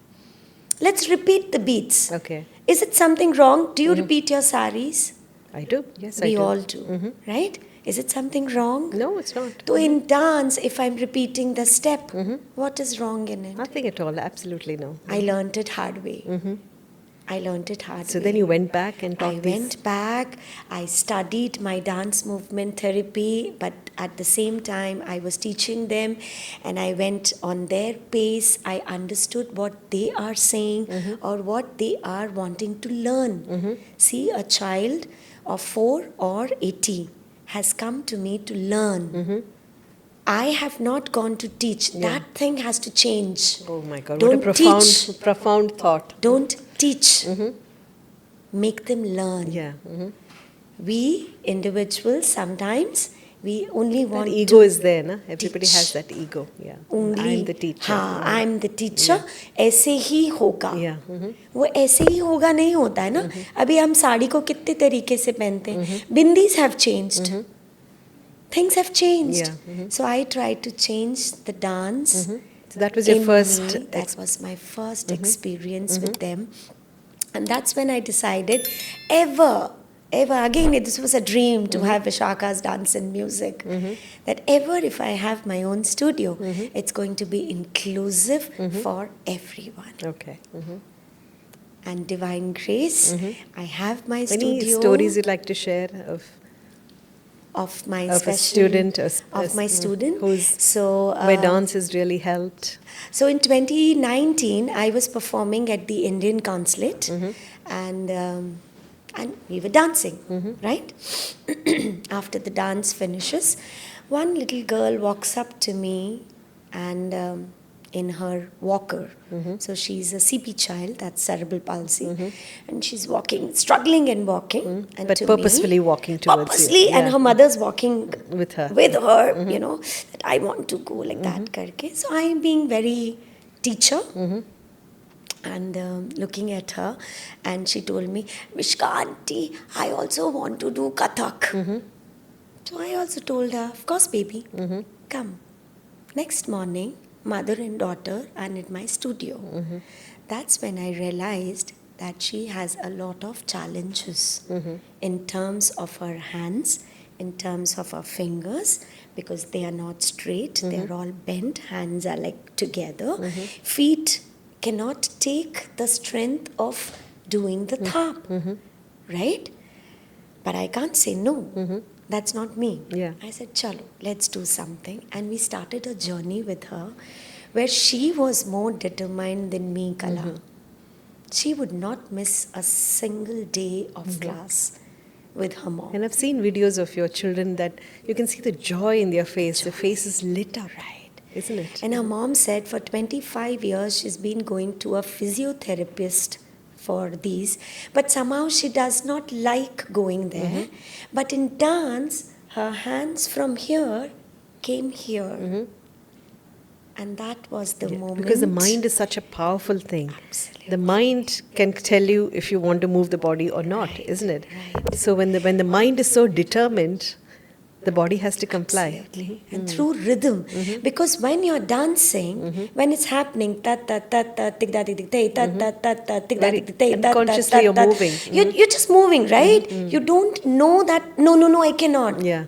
Let's repeat the beats. Okay. Is it something wrong? Do you repeat your saris? I do. Yes, I We do. all do, right? Is it something wrong? No, it's not. So in dance, if I'm repeating the step, what is wrong in it? Nothing at all. Absolutely no. I learned it hard way. I learned it hard So way. then you went back and taught I these. went back, I studied my dance movement therapy, but at the same time, I was teaching them and I went on their pace. I understood what they are saying or what they are wanting to learn. See, a child of 4 or 80 has come to me to learn. I have not gone to teach. That thing has to change. Oh my God! Don't what a teach. profound thought. Don't teach. Make them learn. Yeah. We individuals sometimes we only That want ego to is there, na? Everybody teach. has that ego. Yeah. only I'm the teacher. हाँ I'm the teacher ऐसे ही होगा Yeah. वो ऐसे ही होगा नहीं होता है ना अभी हम साड़ी को कितने तरीके से पहनते हैं bindis have changed things have changed Yeah. so I tried to change the dance So that was your in first. me. That was my first experience with them. And that's when I decided, ever, again, this was a dream to have Vishaka's dance and music. That ever, if I have my own studio, it's going to be inclusive for everyone. Okay. And Divine Grace, I have my Any studio stories you'd like to share of my of a special student, of my student. who's So where dance has really helped? So in 2019, I was performing at the Indian consulate, and we were dancing, right? After the dance finishes, one little girl walks up to me, and in her walker. So she's a CP child, that's cerebral palsy, and she's walking, struggling and walking, and But to purposefully me, walking towards purposely, you. and Yeah. her mother's walking With her. you know, that I want to go like that karke. So I am being very teacher and looking at her, and she told me, Vishka auntie, I also want to do Kathak. So I also told her, of course baby, come. Next morning, mother and daughter are in my studio. That's when I realized that she has a lot of challenges in terms of her hands, in terms of her fingers, because they are not straight, they are all bent, hands are like together. Feet cannot take the strength of doing the thap, right? But I can't say no. That's not me. Yeah. I said, chalo, let's do something. And we started a journey with her where she was more determined than me, Kala. She would not miss a single day of class with her mom. And I've seen videos of your children that you can see the joy in their face. The face is lit up. Right. Isn't it? And her mom said for 25 years she's been going to a physiotherapist for these, but somehow she does not like going there. But in dance, her hands from here came here. And that was the moment. Because the mind is such a powerful thing. Absolutely. The mind can tell you if you want to move the body or not, isn't it? Right. So when the mind is so determined, the body has to comply. Absolutely. And through rhythm. Because when you're dancing, when it's happening, ta ta ta ta tik da tik tik tay, ta ta ta ta tik da tik tik tay, ta ta unconsciously you're ta. moving. You're just moving, right? You don't know that, no, I cannot. Yeah.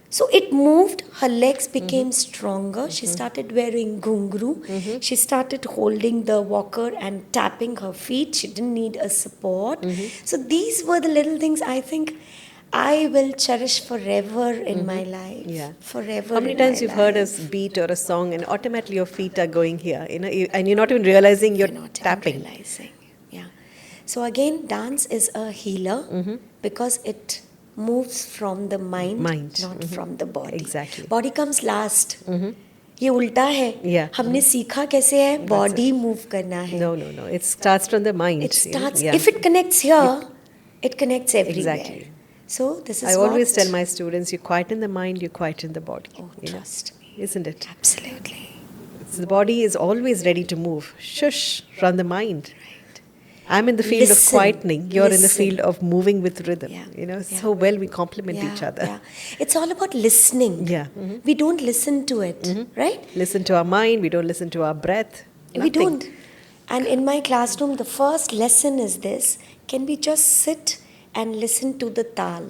So it moved, her legs became stronger. She started wearing ghungru. She started holding the walker and tapping her feet. She didn't need a support. So these were the little things I think I will cherish forever in my life. Yeah. Forever. How many in times my you've heard a life. beat or a song and automatically your feet are going here, and you're not even realizing you're You're not even tapping. realizing. Yeah. So again, dance is a healer because it moves from the mind, not from the body. Exactly. Body comes last. ये उल्टा है. Yeah. हमने सीखा कैसे है body move करना है. No. It starts from the mind. It starts. Yeah. If it connects here, it connects everywhere. Exactly. So this is I always what, tell my students, you quieten the mind, you quieten the body. Oh, you know. trust me. Isn't it? Absolutely. So the body is always ready to move. Shush, run the mind. I'm in the field Listen, of quietening. You're in the listen. field of moving with rhythm. Yeah, So well we complement each other. Yeah. It's all about listening. Yeah. We don't listen to it, right? Listen to our mind, we don't listen to our breath. We Nothing. don't. And in my classroom, the first lesson is this: can we just sit and listen to the tal.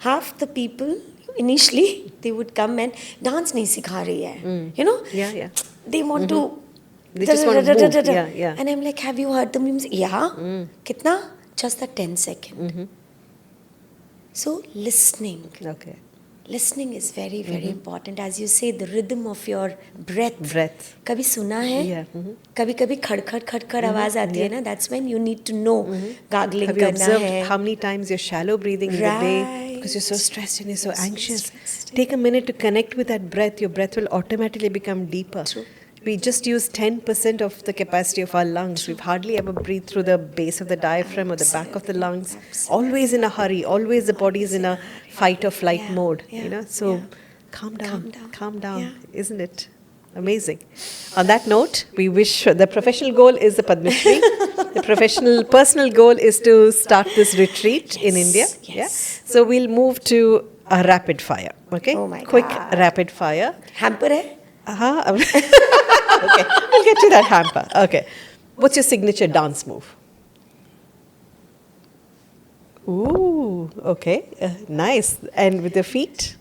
Half the people initially they would come and dance nahi sikha rahi hai. You know? Yeah, yeah. They want to. They just want to move. Yeah, yeah. And I'm like, have you heard the music? Yeah. Kitna? Just the 10 second. So listening. Okay. Listening is very, very important. As you say, the rhythm of your breath. Breath. कभी सुना है? Yeah. कभी कभी खड़खड़ खड़खड़ आवाज आती है ना. That's when you need to know. Gargling Have you करना observed है. how many times you're shallow breathing in the day because you're so stressed and you're so anxious? Take a minute to connect with that breath. Your breath will automatically become deeper. True. We just use 10% of the capacity of our lungs. We've hardly ever breathed through the base of the diaphragm or the back of the lungs. Always in a hurry. Always the body is in a fight or flight mode. yeah, You know, so yeah. calm down. Calm down. Yeah. Isn't it amazing? On that note, we wish the professional goal is the Padma Shri. The personal goal is to start this retreat in India. yes. Yeah. So we'll move to a rapid fire. Okay. Oh my Quick God. rapid fire. Hamper है? Okay, we'll get to that hamper. Okay. What's your signature dance move? Ooh, okay. Nice. And with your feet?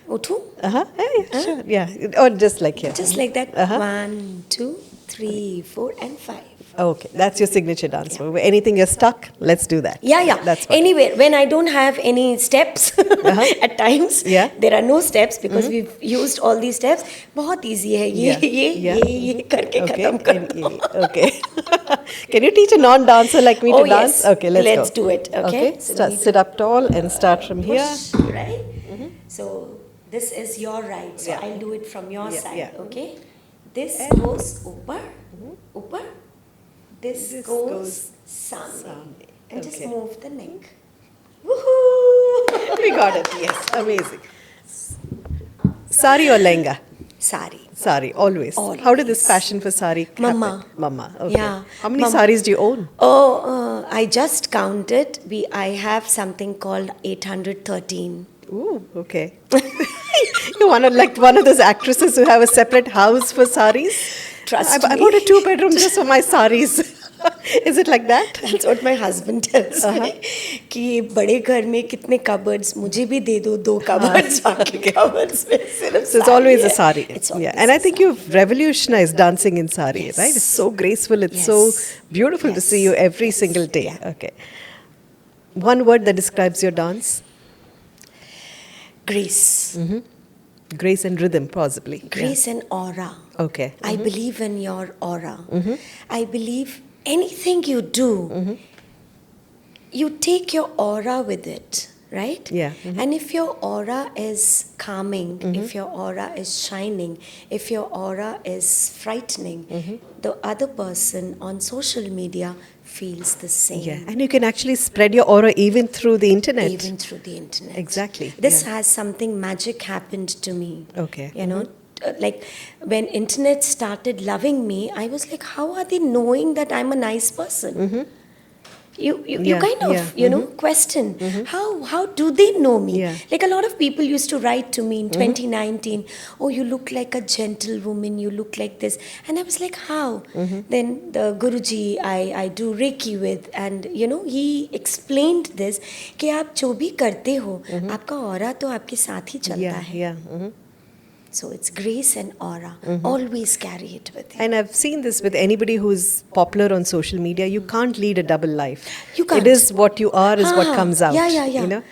उठूं? Yeah, sure. Yeah. Or just like here. Just like that. 1, 2, 3, 4, and 5. Okay. That's your signature dance move. Anything you're stuck, let's do that. Yeah. That's fine. Anywhere, when I don't have any steps at times, Yeah. there are no steps because we've used all these steps. बहुत easy है. ये करके खत्म कर दो. Okay. Can you teach a non-dancer like me to dance? Yes. Okay, let's go. do it. Okay. So we Sit up tall and start from here. push, right? So this is your right. So Yeah. I'll do it from your Yeah, side. yeah. Okay. This goes upar, upar. This goes samne. And just Okay. move the neck. Woohoo! We got it. Yes. Amazing. Sari or lehenga? Sari. Sari, always. Always. How did this passion for sari happen? Mama. Mama, okay. Yeah. How many Mama. saris do you own? Oh, I just counted. I have something called 813. Ooh, okay. You want to like one of those actresses who have a separate house for saris? Trust I me. bought a 2-bedroom just for my saris. Is it like that? That's what my husband tells me. कि ये बड़े घर में कितने cupboards मुझे भी दे दो 2 cupboards बाकी cupboards में सिर्फ So it's always a है. sari. It's Yeah, always and I a think you've revolutionized dancing in sari, Yes. right? It's so graceful. It's Yes. so beautiful to Yes. see you every single day. Yeah. Okay. One word that describes your dance? Grace. Grace and rhythm, possibly. Grace and aura. Yeah. Okay. I believe in your aura. I believe anything you do, you take your aura with it, right? Yeah. And if your aura is calming, if your aura is shining, if your aura is frightening, the other person on social media feels the same. Yeah, and you can actually spread your aura even through the internet. Even through the internet. Exactly. This yeah. has something magic happened to me. Okay. You know, like when internet started loving me, I was like, how are they knowing that I'm a nice person? You Yeah, kind of, yeah. you know, question how do they know me? Yeah. Like a lot of people used to write to me in 2019, oh, you look like a gentlewoman, you look like this. And I was like, how? Then the Guruji I do Reiki with, and you know, he explained this कि आप जो भी करते हो आपका aura तो आपके साथ ही चलता Yeah, है. yeah. So it's grace and aura. Always carry it with you. And I've seen this with anybody who's popular on social media. You can't lead a double life. You can't. It is what you are, is what comes out. Yeah. You know?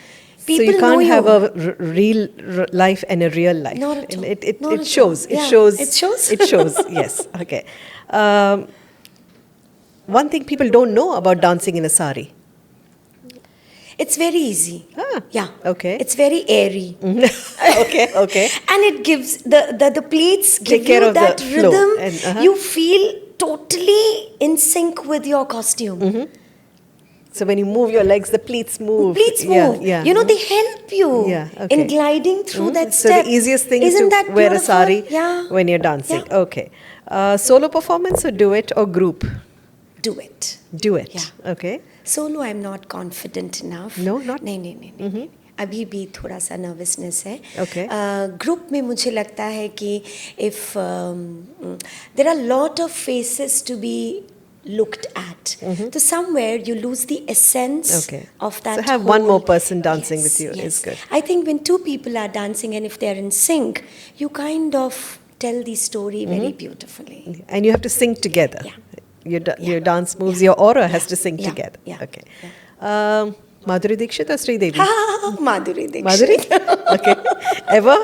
People so you know can't have you. a real life and a real life. Not at all. It Not at shows. all. It Yeah. shows. It shows. It shows. Yes. Okay. One thing people don't know about dancing in a sari. It's very easy. Ah, Yeah. okay. It's very airy. Okay. And it gives the pleats give Take care you of the that flow rhythm. and, You feel totally in sync with your costume. So when you move your legs, the pleats move. Pleats move. Yeah. You know, they help you Yeah, okay. in gliding through that So step. the easiest thing Isn't is to that wear a beautiful? sari Yeah. when you're dancing. Yeah. Okay. Solo performance or duet or group? Do it. Duet. Yeah. Okay. Solo, I'm not confident enough. No, not? नहीं. अभी भी थोड़ा सा nervousness है. Okay. Group में मुझे लगता है कि if there are lot of faces to be looked at. So somewhere you lose the essence Okay. of that. So have one whole- more person dancing Yes, with you yes. is good. I think when two people are dancing and if they're in sync, you kind of tell the story very beautifully. And you have to sing together. Yeah. Your dance moves, your aura has to sing Yeah. together. Yeah. Okay. Madhuri Dixit or Sridevi? Madhuri Dixit. Madhuri? Okay. Ever?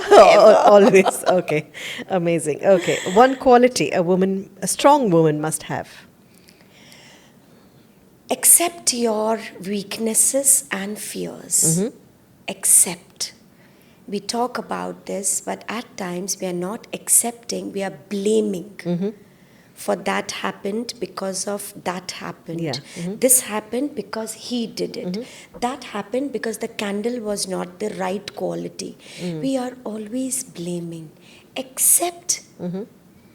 Always. Okay. Amazing. Okay. One quality a strong woman must have. Accept your weaknesses and fears. Accept. We talk about this, but at times we are not accepting, we are blaming. For that happened because of that happened. Yeah. This happened because he did it. That happened because the candle was not the right quality. We are always blaming. Accept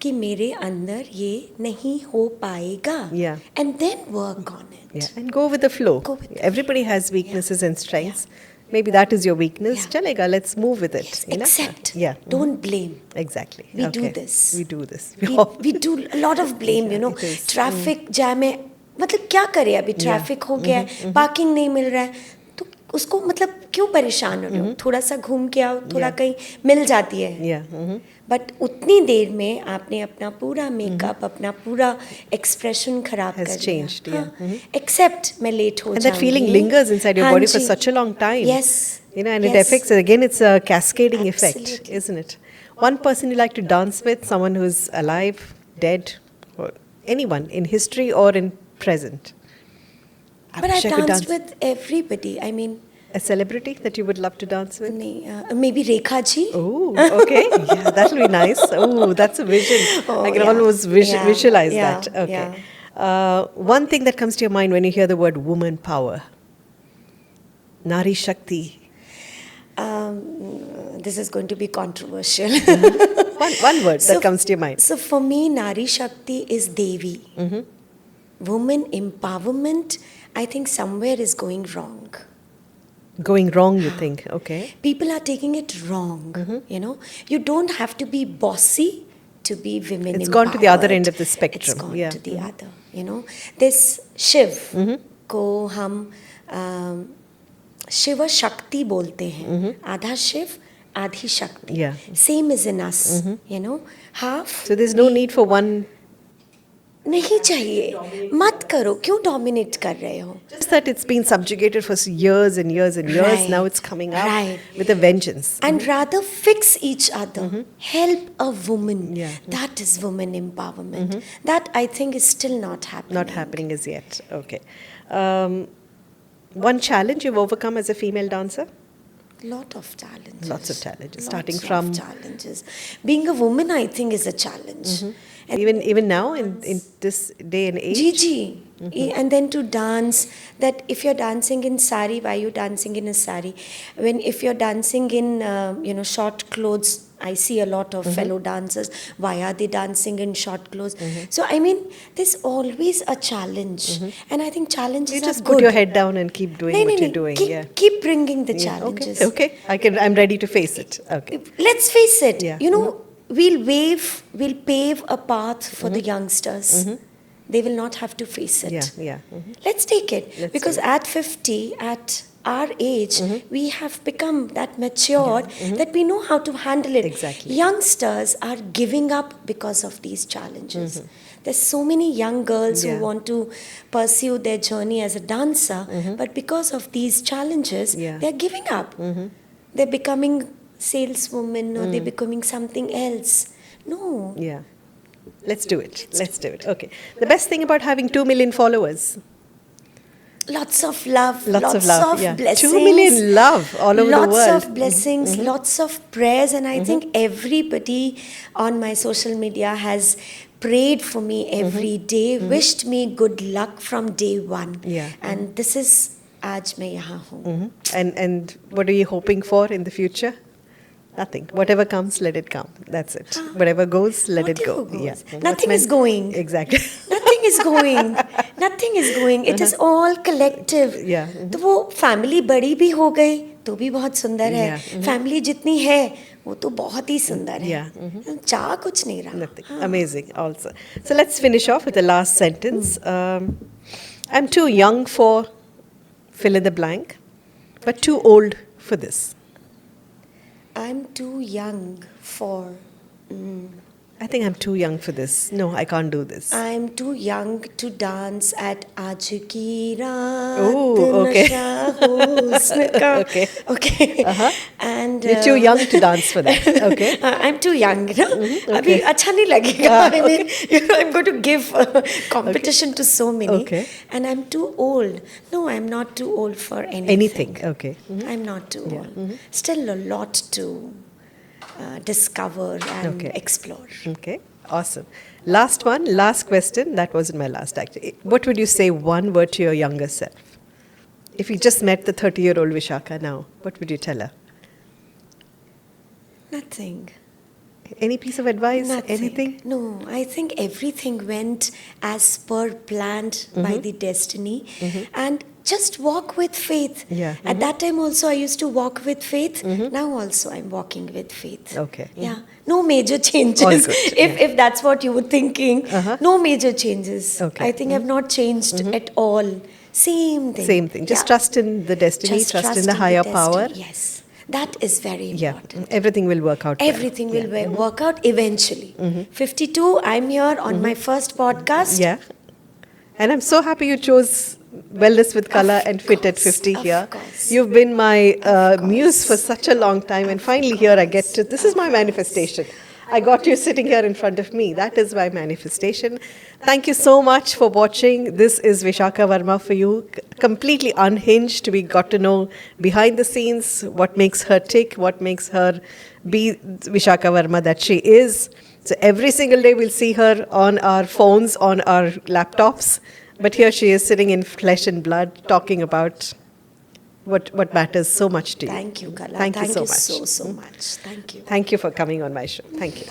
कि मेरे अंदर ये नहीं हो पाएगा. Yeah. And then work on it. Yeah. And go with the flow. Go with the Everybody has weaknesses and strengths. Maybe that is your weakness. Yeah. Chalega, let's move with it. Yes, you know? accept. Yeah. Don't blame. Exactly. We do Okay. this. We do this. We do a lot of blame, you know. it is. Traffic jam है, मतलब क्या करे अभी traffic हो गया है, parking नहीं मिल रहा है, तो उसको मतलब क्यों परेशान हो रहे हो? थोड़ा सा घूम के आओ, थोड़ा कहीं मिल जाती है. Yeah. बट उतनी देर में आपने अपना पूरा मेकअप, अपना पूरा एक्सप्रेशन खराब Has कर changed, दिया. yeah. एक्सेप्ट मैं लेट हो And that feeling जाऊंगी. lingers inside your हाँ body for जी. such a long time. Yes. You know, and it Yes. affects, again, it's a cascading effect, Absolutely. isn't it? One person you like to dance with, someone who's alive, dead, or anyone in history or in present. But wish I've I could danced dance- with everybody. I mean, A celebrity that you would love to dance with? maybe Rekha ji. Oh, okay. Yeah, that'll be nice. Oh, that's a vision. Oh, I can yeah. almost Yeah, visualize yeah, that. Okay. One thing that comes to your mind when you hear the word woman power. Nari Shakti. This is going to be controversial. One word So- that comes to your mind. So for me, Nari Shakti is Devi. Woman empowerment, I think somewhere is going wrong. Going wrong, you think? Okay. People are taking it wrong. You know, you don't have to be bossy to be women. It's gone to the other empowered. end of the spectrum. It's gone Yeah. to the other. You know, this Shiv को हम शिव शक्ति बोलते हैं. आधा शिव, आधी शक्ति. Yeah. Same is in us. You know, half. So there's no need for one. नहीं चाहिए. मत करो. क्यों dominate कर रहे हो? Just that it's been subjugated for years and years and years. Right. Now it's coming out Right. with a vengeance. And rather fix each other. Help a woman. Yeah. That is woman empowerment. That I think is still not happening. Not happening as yet. Okay. One challenge you've overcome as a female dancer? Lot of challenges. Lots of challenges, Lots starting of from- challenges. Being a woman, I think, is a challenge. And Even now in this day and age? Gigi. And then to dance, that if you're dancing in sari, why are you dancing in a sari? If you're dancing in short clothes, I see a lot of fellow dancers. Why are they dancing in short clothes? So I mean, there's always a challenge, and I think challenges You are just good. put your head down and keep doing No, what no, you're no. doing. Keep bringing the Yeah. challenges. Okay. I'm ready to face it. Okay. Let's face it. Yeah. We'll pave a path for the youngsters. They will not have to face it. Yeah. Let's take it. Let's Because do it. at 50, at our age, we have become that matured that we know how to handle it. Exactly. Youngsters are giving up because of these challenges. There's so many young girls Yeah. who want to pursue their journey as a dancer, but because of these challenges, Yeah. they're giving up. They're becoming saleswomen or they're becoming something else. No. Yeah. Let's do it. Let's do it. Okay. The best thing about having 2 million followers. Lots of love, Lots of love, yeah. blessings. 2 million love all over the lots world. of blessings, lots of prayers, and I think everybody on my social media has prayed for me every day, wished me good luck from day one. Yeah. And this is आज मैं यहाँ हूँ. And what are you hoping for in the future? Nothing. Whatever comes, let it come. That's it. Whatever goes, let it go. Whatever goes. Yeah. Nothing What's is going. Exactly. Nothing is going. Nothing is going. It is all collective. Yeah. तो वो family बड़ी भी हो गई तो भी बहुत सुंदर है, फैमिली जितनी है वो तो बहुत ही सुंदर है, चाह कुछ नहीं रहा. Nothing. Amazing, also. So let's finish off with the last sentence. I'm too young for fill in the blank, but too old for this. I'm too young for. I think I'm too young for this. No, I can't do this. I'm too young to dance at आज की रात Oh, okay. नशा हुस्न का. Okay. Okay. Uh-huh. And You're too young to dance for that. Okay. I'm too young. No? अभी अच्छा नहीं लगेगा. I mean, I'm going to give competition to so many. Okay. And I'm too old. No, I'm not too old for anything. Anything. Okay. I'm not too old. Still a lot to discover and explore. Okay. Awesome. Last one, last question. That wasn't my last, actually. What would you say one word to your younger self? If you just met the 30-year-old Vishaka now, what would you tell her? Nothing. Any piece of advice? Nothing. Anything? No, I think everything went as per planned by the destiny. And just walk with faith. Yeah. At that time also I used to walk with faith. Now also I'm walking with faith. Okay. Yeah. No major changes. All good. If that's what you were thinking. No major changes. Okay. I think I've not changed at all. Same thing. Same thing. Just trust in the destiny, Just trust in trust the higher power. destiny. Yes. That is very Yeah. important. Everything will work out. well. Everything will work out eventually. 52, I'm here on my first podcast. Yeah. And I'm so happy you chose Wellness with Kala and Fit at 50 of here. course. You've been my muse for such a long time, and finally here I get to. This is my manifestation. I got you sitting here in front of me. That is my manifestation. Thank you so much for watching. This is Vishaka Verma for you. Completely unhinged. We got to know behind the scenes what makes her tick, what makes her be Vishaka Verma that she is. So every single day we'll see her on our phones, on our laptops. But here she is sitting in flesh and blood talking about what matters so much to you. Thank you, Kala. Thank you so much. so much. Thank you. Thank you for coming on my show. Thank you.